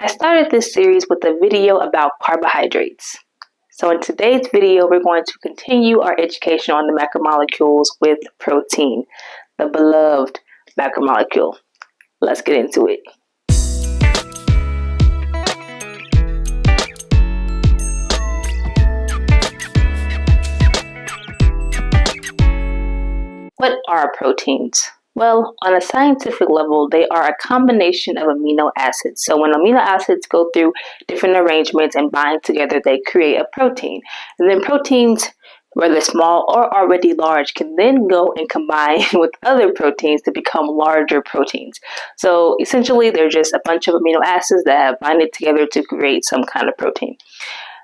I started this series with a video about carbohydrates. So in today's video, we're going to continue our education on the macromolecules with protein, the beloved macromolecule. Let's get into it. What are proteins? Well, on a scientific level, they are a combination of amino acids. So when amino acids go through different arrangements and bind together, they create a protein. And then proteins, whether small or already large, can then go and combine with other proteins to become larger proteins. So essentially, they're just a bunch of amino acids that have binded together to create some kind of protein.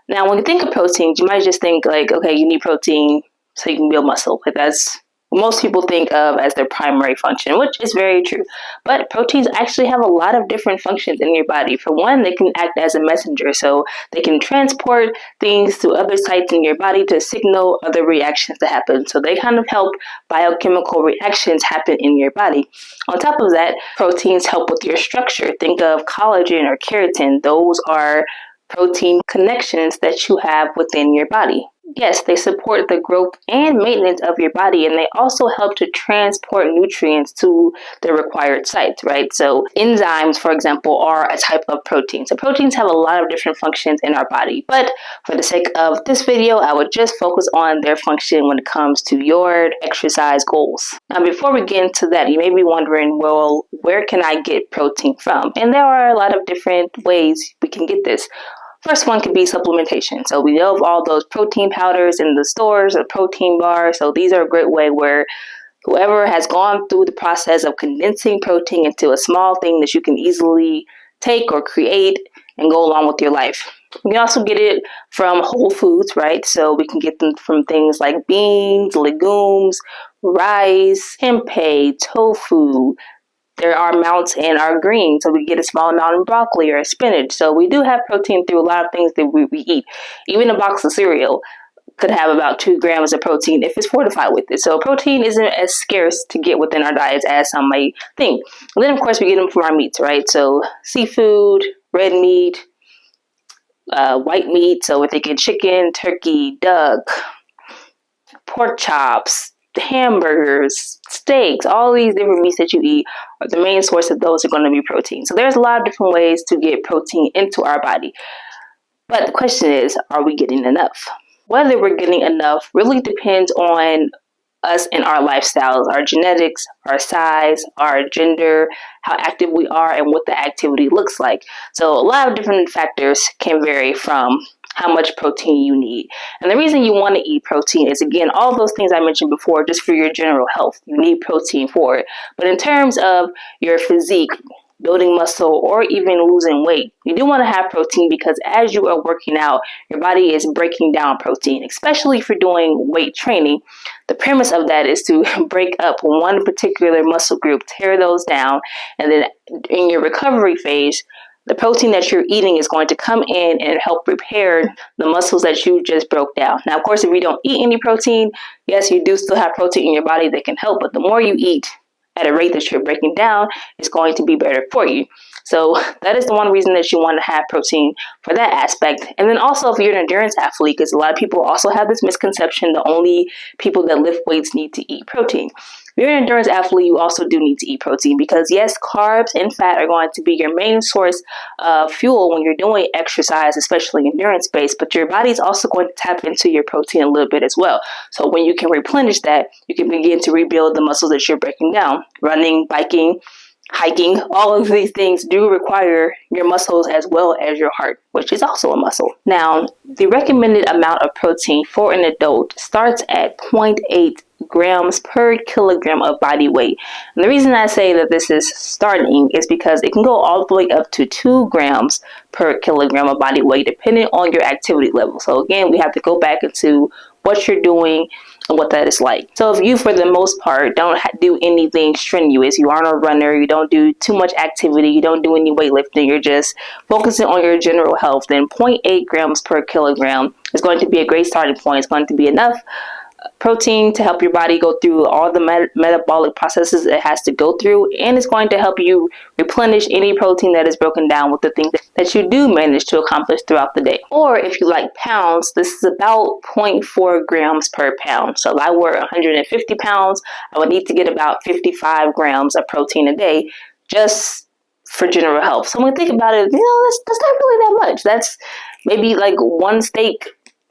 Now, when you think of proteins, you might just think like, okay, you need protein so you can build muscle. Like that's most people think of as their primary function, which is very true. But proteins actually have a lot of different functions in your body. For one, they can act as a messenger, so they can transport things to other sites in your body to signal other reactions to happen. So they kind of help biochemical reactions happen in your body. On top of that, proteins help with your structure. Think of collagen or keratin. Those are protein connections that you have within your body. Yes, they support the growth and maintenance of your body, and they also help to transport nutrients to the required sites, right? So enzymes, for example, are a type of protein. So proteins have a lot of different functions in our body, but for the sake of this video, I would just focus on their function when it comes to your exercise goals. Now, before we get into that, you may be wondering, well, where can I get protein from? And there are a lot of different ways we can get this. First one could be supplementation. So we know of all those protein powders in the stores, or protein bars. So these are a great way where whoever has gone through the process of condensing protein into a small thing that you can easily take or create and go along with your life. We can also get it from whole foods, right? So we can get them from things like beans, legumes, rice, tempeh, tofu. There are amounts in our greens, so we get a small amount in broccoli or spinach. So we do have protein through a lot of things that we eat. Even a box of cereal could have about 2 grams of protein if it's fortified with it. So protein isn't as scarce to get within our diets as some might think. And then, of course, we get them from our meats, right? So seafood, red meat, white meat. So we're thinking chicken, turkey, duck, pork chops, hamburgers, steaks, all these different meats that you eat, are the main source of those are going to be protein. So there's a lot of different ways to get protein into our body. But the question is, are we getting enough? Whether we're getting enough really depends on us and our lifestyles, our genetics, our size, our gender, how active we are, and what the activity looks like. So a lot of different factors can vary from how much protein you need. And the reason you want to eat protein is, again, all those things I mentioned before, just for your general health. You need protein for it. But in terms of your physique, building muscle, or even losing weight, you do want to have protein because as you are working out, your body is breaking down protein, especially if you're doing weight training. The premise of that is to break up one particular muscle group, tear those down, and then in your recovery phase, the protein that you're eating is going to come in and help repair the muscles that you just broke down. Now, of course, if you don't eat any protein, yes, you do still have protein in your body that can help, but the more you eat at a rate that you're breaking down, it's going to be better for you. So that is the one reason that you want to have protein for that aspect. And then also if you're an endurance athlete, because a lot of people also have this misconception that only people that lift weights need to eat protein. If you're an endurance athlete, you also do need to eat protein because yes, carbs and fat are going to be your main source of fuel when you're doing exercise, especially endurance based, but your body's also going to tap into your protein a little bit as well. So when you can replenish that, you can begin to rebuild the muscles that you're breaking down. Running, biking, hiking, all of these things do require your muscles as well as your heart, which is also a muscle. Now, the recommended amount of protein for an adult starts at 0.8 grams per kilogram of body weight. And the reason I say that this is starting is because it can go all the way up to 2 grams per kilogram of body weight, depending on your activity level. So again, we have to go back into what you're doing and what that is like. So if you, for the most part, don't do anything strenuous, you aren't a runner, you don't do too much activity, you don't do any weightlifting, you're just focusing on your general health, then 0.8 grams per kilogram is going to be a great starting point. It's going to be enough protein to help your body go through all the metabolic processes it has to go through, and it's going to help you replenish any protein that is broken down with the things that you do manage to accomplish throughout the day. Or if you like pounds, this is about 0.4 grams per pound. So if I were 150 pounds, I would need to get about 55 grams of protein a day just for general health. So when we think about it, that's not really that much. That's maybe like one steak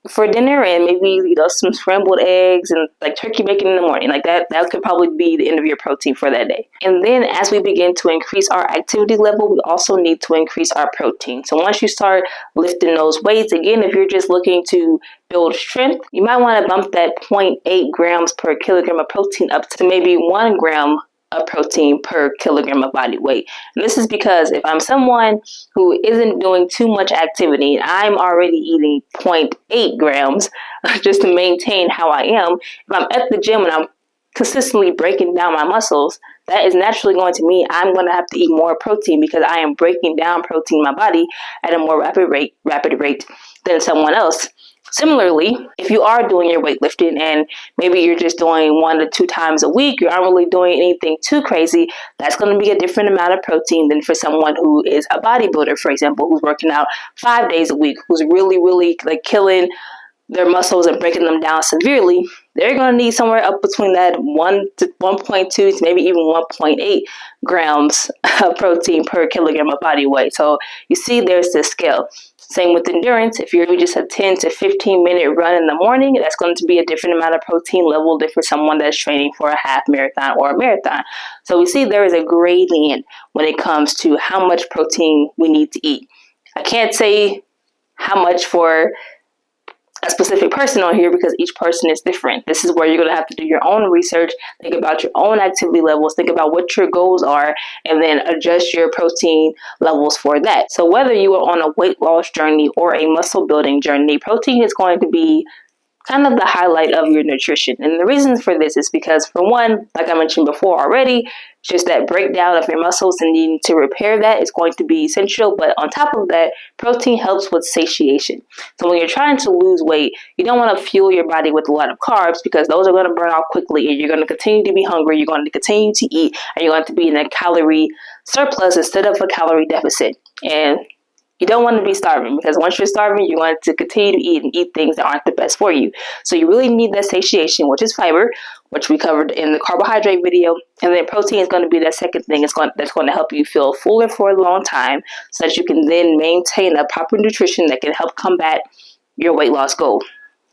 for dinner, and maybe some scrambled eggs and like turkey bacon in the morning. Like that could probably be the end of your protein for that day. And then as we begin to increase our activity level, we also need to increase our protein. So once you start lifting those weights, again, if you're just looking to build strength, you might want to bump that 0.8 grams per kilogram of protein up to maybe 1 gram of protein per kilogram of body weight. And this is because if I'm someone who isn't doing too much activity, I'm already eating 0.8 grams just to maintain how I am. If I'm at the gym and I'm consistently breaking down my muscles, that is naturally going to mean I'm going to have to eat more protein because I am breaking down protein in my body at a more rapid rate than someone else. Similarly, if you are doing your weightlifting and maybe you're just doing 1 to 2 times a week, you aren't really doing anything too crazy, that's going to be a different amount of protein than for someone who is a bodybuilder, for example, who's working out 5 days a week, who's really, really like killing their muscles and breaking them down severely. They're going to need somewhere up between that 1 to 1.2 to maybe even 1.8 grams of protein per kilogram of body weight. So you see there's this scale. Same with endurance. If you're just a 10 to 15 minute run in the morning, that's going to be a different amount of protein level than for someone that's training for a half marathon or a marathon. So we see there is a gradient when it comes to how much protein we need to eat. I can't say how much for a specific person on here because each person is different. This is where you're going to have to do your own research, think about your own activity levels, think about what your goals are, and then adjust your protein levels for that. So whether you are on a weight loss journey or a muscle building journey, protein is going to be kind of the highlight of your nutrition. And the reasons for this is because, for one, like I mentioned before already, just that breakdown of your muscles and needing to repair that is going to be essential. But on top of that, protein helps with satiation. So when you're trying to lose weight, you don't want to fuel your body with a lot of carbs because those are going to burn out quickly and you're going to continue to be hungry, you're going to continue to eat, and you're going to be in a calorie surplus instead of a calorie deficit. And you don't want to be starving because once you're starving, you're going to continue to eat and eat things that aren't the best for you. So you really need that satiation, which is fiber, which we covered in the carbohydrate video. And then protein is going to be that second thing that's going to help you feel fuller for a long time so that you can then maintain a proper nutrition that can help combat your weight loss goal.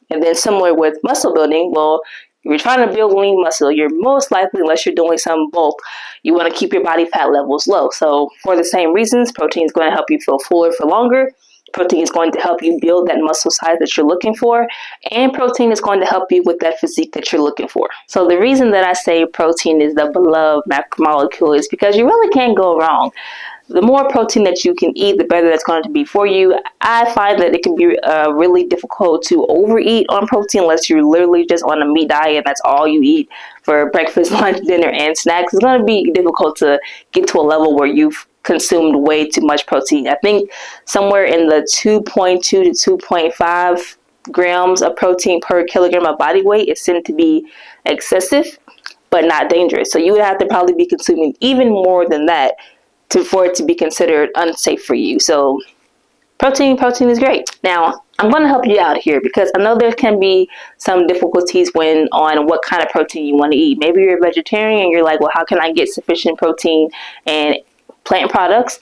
And then similar with muscle building, well, if you're trying to build lean muscle, you're most likely, unless you're doing some bulk, you want to keep your body fat levels low. So for the same reasons, protein is going to help you feel fuller for longer. Protein is going to help you build that muscle size that you're looking for. And protein is going to help you with that physique that you're looking for. So the reason that I say protein is the beloved macromolecule is because you really can't go wrong. The more protein that you can eat, the better that's going to be for you. I find that it can be really difficult to overeat on protein unless you're literally just on a meat diet. That's all you eat for breakfast, lunch, dinner, and snacks. It's going to be difficult to get to a level where you've consumed way too much protein. I think somewhere in the 2.2 to 2.5 grams of protein per kilogram of body weight is said to be excessive, but not dangerous. So you would have to probably be consuming even more than that for it to be considered unsafe for you. So protein is great. Now, I'm going to help you out here because I know there can be some difficulties on what kind of protein you want to eat. Maybe you're a vegetarian and you're like, well, how can I get sufficient protein and plant products?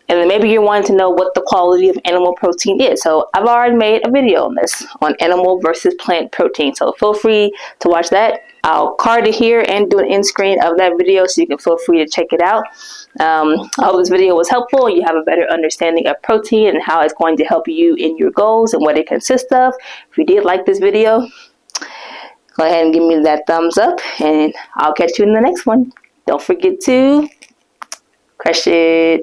And then maybe you're wanting to know what the quality of animal protein is. So I've already made a video on this, on animal versus plant protein. So feel free to watch that. I'll card it here and do an end screen of that video so you can feel free to check it out. I hope this video was helpful. You have a better understanding of protein and how it's going to help you in your goals and what it consists of. If you did like this video, go ahead and give me that thumbs up and I'll catch you in the next one. Don't forget to crush it.